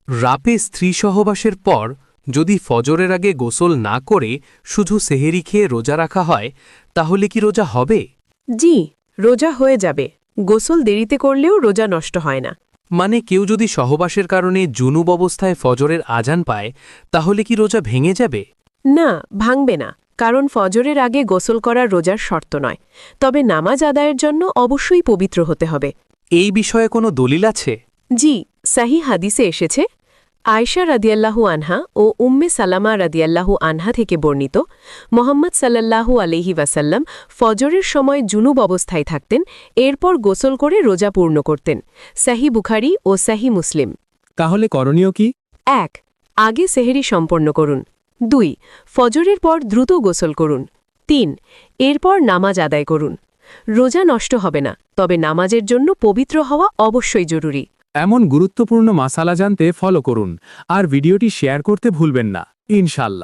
রাতে স্ত্রী সহবাসের পর যদি ফজরের আগে গোসল না করে শুধু সেহেরি খেয়ে রোজা রাখা হয় তাহলে কি রোজা হবে? জি, রোজা হয়ে যাবে। গোসল দেরিতে করলেও রোজা নষ্ট হয় না। মানে কেউ যদি সহবাসের কারণে জুনুব অবস্থায় ফজরের আজান পায় তাহলে কি রোজা ভেঙে যাবে? না, ভাঙবে না, কারণ ফজরের আগে গোসল করা রোজার শর্ত নয়। তবে নামাজ আদায়ের জন্য অবশ্যই পবিত্র হতে হবে। এই বিষয়ে কোনো দলিল আছে? জি, সাহি হাদিসে এসেছে। আয়েশা রাদিয়াল্লাহু আনহা ও উম্মে সালামা রাদিয়াল্লাহু আনহা থেকে বর্ণিত, মোহাম্মদ সাল্লাল্লাহু আলাইহি ওয়াসাল্লাম ফজরের সময় জুনুব অবস্থায় থাকতেন, এরপর গোসল করে রোজা পূর্ণ করতেন। সাহি বুখারী ও সাহি মুসলিম। তাহলে করণীয় কি? ১. আগে সেহরি সম্পন্ন করুন। ২. ফজরের পর দ্রুত গোসল করুন। ৩. এরপর নামাজ আদায় করুন। রোজা নষ্ট হবে না, তবে নামাজের জন্য পবিত্র হওয়া অবশ্যই জরুরি। এমন গুরুত্বপূর্ণ মাসালা জানতে ফলো করুন আর ভিডিওটি শেয়ার করতে ভুলবেন না, ইনশাল্লাহ।